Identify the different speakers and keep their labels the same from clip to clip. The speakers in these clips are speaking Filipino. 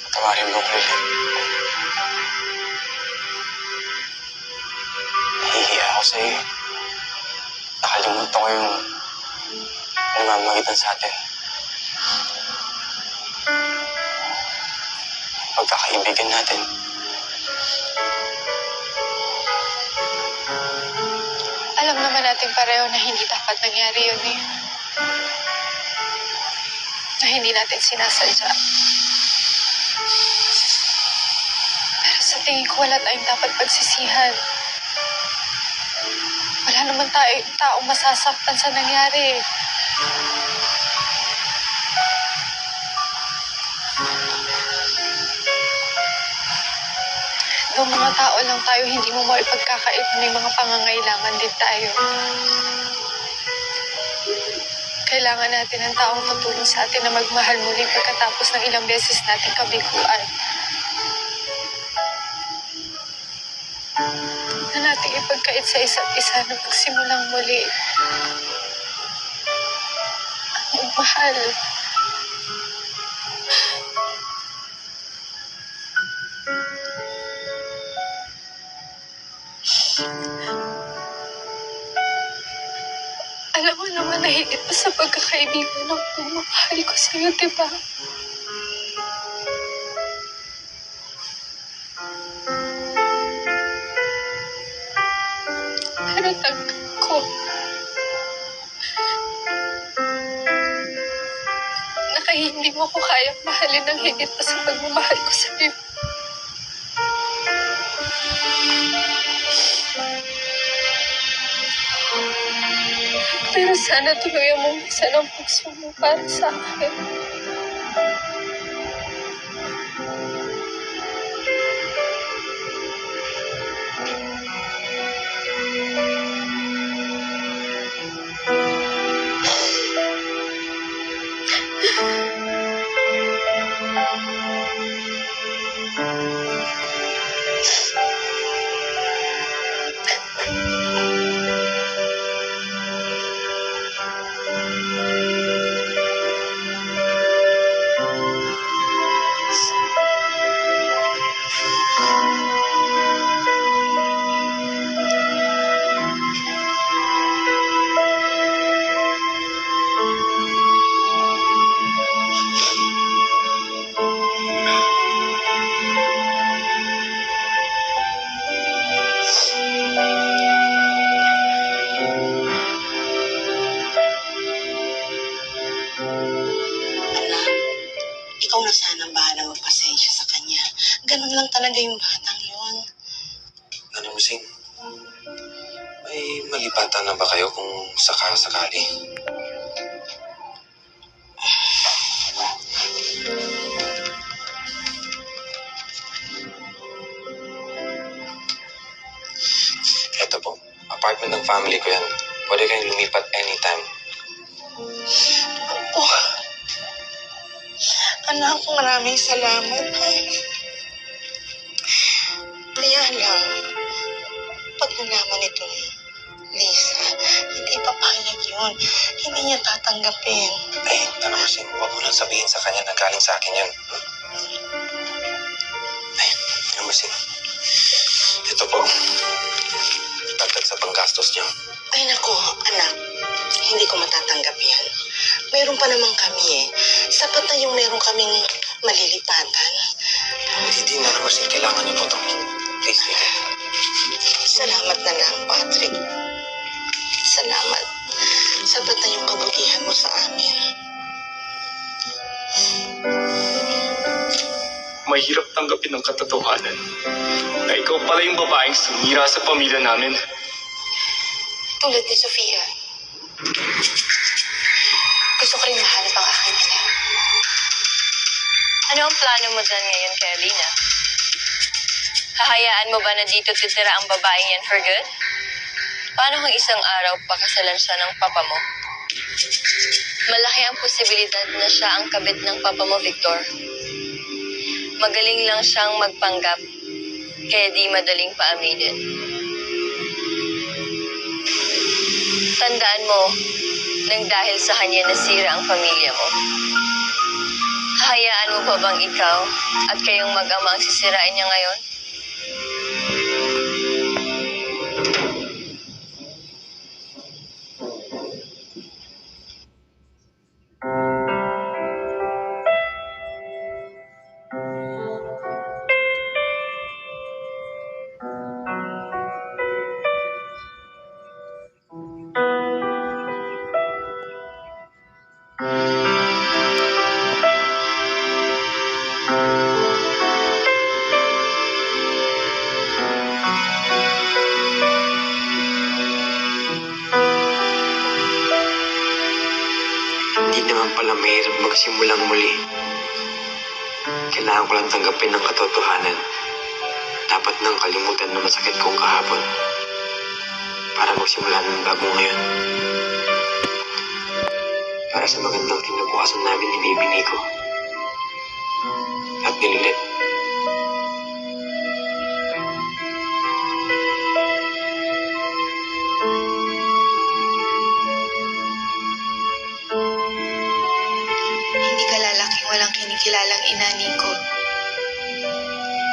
Speaker 1: Patawarin mo ko ulit. Nahihiya ako sa'yo. Nakalimutan ko yung nagmamagitan sa atin. Pagkakaibigan natin.
Speaker 2: Alam naman natin pareho na hindi dapat nangyari yun eh. Na hindi natin sinasadya. Pero sa tingin ko wala tayong dapat pagsisihan. Wala naman taong masasaktan sa nangyari. Doon mga tao lang tayo, hindi mo maipagkakait, may mga pangangailangan din tayo. Kailangan natin ng taong tutulong sa atin na magmahal muli pagkatapos ng ilang beses nating kabiguan. Na natin ipagkait sa isa't isa na magsimulang muli. Ang magmahal. Alam mo naman na higit pa sa pagkakaibigan ng pumamahal ko sa'yo, diba? Pero tanggap ko na kahit hindi mo ko kayang mahalin ng higit pa sa pagmamahal ko sa'yo. Pero sana tuluyan mong buksan ang puso mo para sa akin.
Speaker 3: Ikaw na sanang bahala magpasensya sa kanya. Ganun lang talaga yung batang yun.
Speaker 1: Ano mo, Sing? May malipatan na ba kayo kung sakali? Ito po, apartment ng family ko yan. Pwede kayong lumipat anytime.
Speaker 3: Oh, anak, maraming salamat. Kaya lang, pag nalaman ito ni Lisa, hindi papayag yun. Hindi niya tatanggapin.
Speaker 1: Ay, ano mo, Sing? Huwag mo lang sabihin sa kanya na galing sa akin yun. Ay, ano mo, Sing? Ito po, dagdag sa panggastos niyo.
Speaker 3: Ay nako, anak, hindi ko matatanggap yan. Meron pa naman kami eh. Sapat na yung meron kaming malilipatan.
Speaker 1: Hindi na naman, Sing. Kailangan niyo po ito. Please, take it.
Speaker 3: Salamat na lang, Patrick. Salamat. Sapat na yung kabutihan mo sa amin.
Speaker 4: Mahirap tanggapin ang katotohanan na ikaw pala yung babaeng sumira sa pamilya namin.
Speaker 2: Tulad ni Sofia. Gusto ko rin mahanap ang aking ina.
Speaker 5: Ano ang plano mo dyan ngayon kay Alina? Hahayaan mo ba na dito titira ang babaeng yan for good? Paano kung isang araw pakasalan siya ng papa mo? Malaki ang posibilidad na siya ang kabit ng papa mo, Victor. Magaling lang siyang magpanggap, kaya di madaling paaminin. Tandaan mo, nang dahil sa kanya nasira ang pamilya mo. Hahayaan mo pa bang ikaw at kayong mag-ama ang sisirain niya ngayon?
Speaker 1: Hindi naman pala mahirap magsimulang muli. Kailangan ko lang tanggapin ang katotohanan. Dapat nang kalimutan na masakit kong kahapon para magsimula ng bago ngayon. Para sa magandang kinabukasan namin ni Baby Nico at ni Lilith.
Speaker 2: Hindi ka lalaking walang kinikilalang ina, Nico.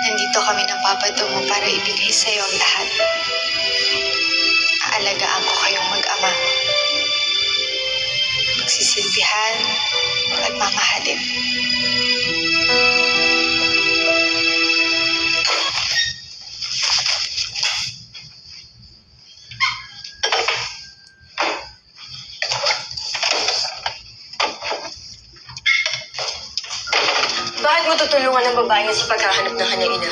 Speaker 2: Nandito kami ng papato mo para ibigay sa'yo ang lahat. Aalagaan ko kayong mag-ama. Magsisilbihan at mamahalin.
Speaker 5: Bakit mo tutulungan ang babae sa paghahanap ng kanyang ina?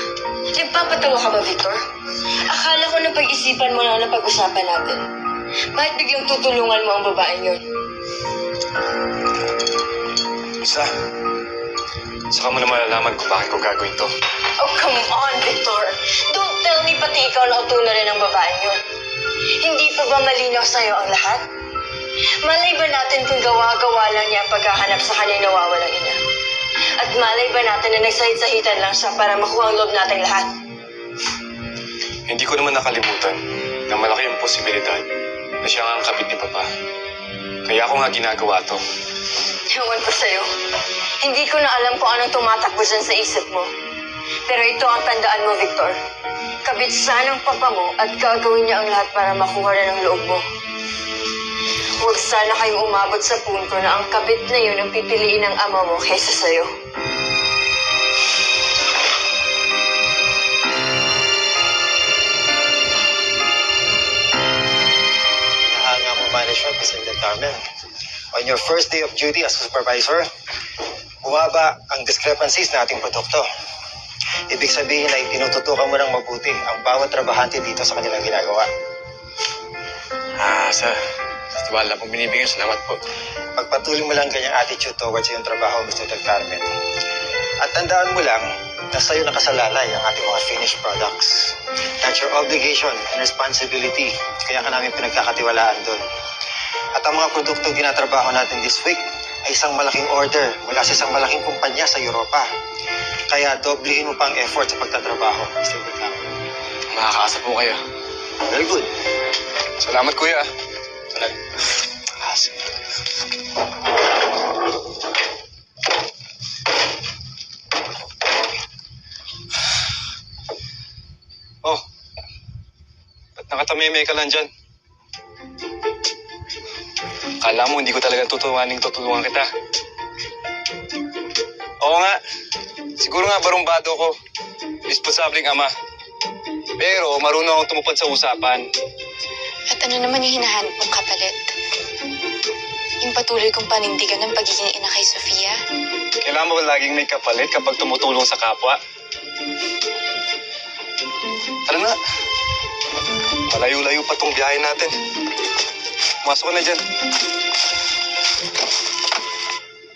Speaker 5: Nagpapatawa ka ba, Victor? Akala ko na pag-isipan mo na ang pag-usapan natin. Bakit biglang tutulungan mo ang babaeng yun?
Speaker 4: Saka mo na malalaman kung bakit ko gagawin to.
Speaker 5: Oh, come on, Victor. Don't tell me pati ikaw na utulan rin ang babaeng yun. Hindi pa ba malinaw sa'yo ang lahat? Malay ba natin kung gawa-gawa lang niya ang paghahanap sa kanyang nawawalang ina? At malay ba natin na nagsahit-sahitan lang siya para makuha ang loob nating lahat?
Speaker 4: Hindi ko naman nakalimutan na malaki ang posibilidad na siya nga ang kapit ni Papa. Kaya ako nga ginagawa to.
Speaker 5: Ewan ko sa'yo. Hindi ko na alam kung anong tumatakbo dyan sa isip mo. Pero ito ang tandaan mo, Victor. Kabit sana ng papa mo at gagawin niya ang lahat para makuha rin ang loob mo. Huwag sana kayong umabot sa punto na ang kabit na yun ang pipiliin ng ama mo kaysa sa'yo.
Speaker 6: Nahanga mo management, Mr. Del Carmen. On your first day of duty as supervisor, bumaba ang discrepancies na ating produkto. Ibig sabihin ay tinututukan mo ng mabuti ang bawat trabahante dito sa kanilang ginagawa.
Speaker 4: Sir. Sa tiwala pong binibigyan, salamat po.
Speaker 6: Pagpatuloy mo lang ganyang attitude towards iyong trabaho, Mr. Del Carmen. At tandaan mo lang na sa'yo nakasalalay ang ating mga finished products. That's your obligation and responsibility. Kaya ka namin pinagkakatiwalaan doon. At ang mga produktong tinatrabaho natin this week ay isang malaking order mula sa isang malaking kumpanya sa Europa. Kaya doblehin mo pa ang effort sa pagtatrabaho, Mr. Del Carmen.
Speaker 4: Makakaasa po kayo.
Speaker 6: Very good.
Speaker 4: Salamat, Kuya. Oh, ba't nakatameme ka lang dyan? Kala mo hindi ko talaga tutulungan kita. Oo nga, siguro nga barumbado ko. Responsableng ama. Pero marunong akong tumupad sa usapan.
Speaker 2: At ano naman yung hinahanap mong kapalit? Yung patuloy kong panindigan ng pagiging ina kay Sofia?
Speaker 4: Kailangan mo laging may kapalit kapag tumutulong sa kapwa. Tara na. Malayo-layo pa tong biyahe natin. Masok ka na dyan.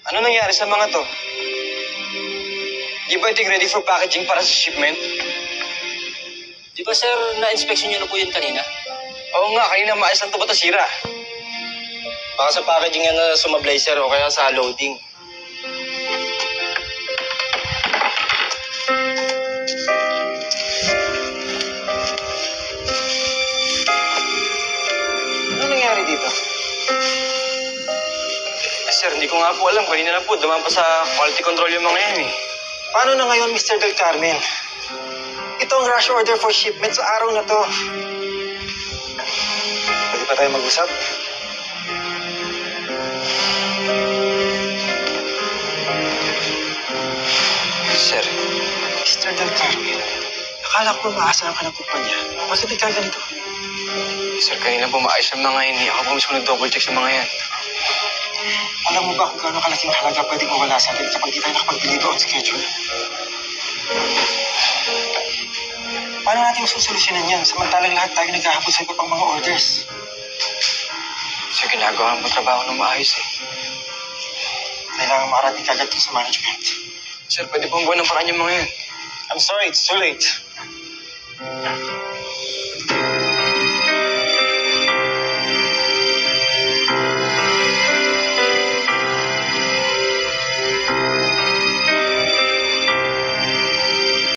Speaker 4: Ano nangyari sa mga to? Di ba iting ready for packaging para sa shipment?
Speaker 7: Di ba sir, na-inspection nyo na po yun kanina?
Speaker 4: Oo nga, kanina maayos lang ito ba't nasira?
Speaker 7: Baka sa packaging yan na sumablay sir o kaya sa loading.
Speaker 4: Ano nangyari dito? Sir, hindi Hindi ko nga po alam. Kanina lang po, dumaan pa sa quality control yung mga yan eh.
Speaker 6: Paano na ngayon, Mr. Del Carmen? Ito ang rush order for shipment sa araw na to. Pwede pa tayo mag-usap?
Speaker 1: Sir,
Speaker 6: Mr. Del Carmen, akala ko maaasahan ka ng kumpanya. Bakit nagkaganito?
Speaker 4: Sir, kanina po maayos ang mga yan eh. Ako po mismo nag-double check sa mga yan.
Speaker 6: Alam mo ba kung gaano kalaking halaga pwedeng mawala sa atin kapag di tayo nakapag-deliver on schedule? Paano natin masusolusyonan yan samantalang lahat tayo naghahabol sa iba pang mga orders?
Speaker 4: Sir, ginagawa mo trabaho ng maayos eh.
Speaker 6: Kailangan makarating kagad sa management.
Speaker 4: Sir, pwede pong buwan ng paraan yung mga yan.
Speaker 6: I'm sorry, it's too late.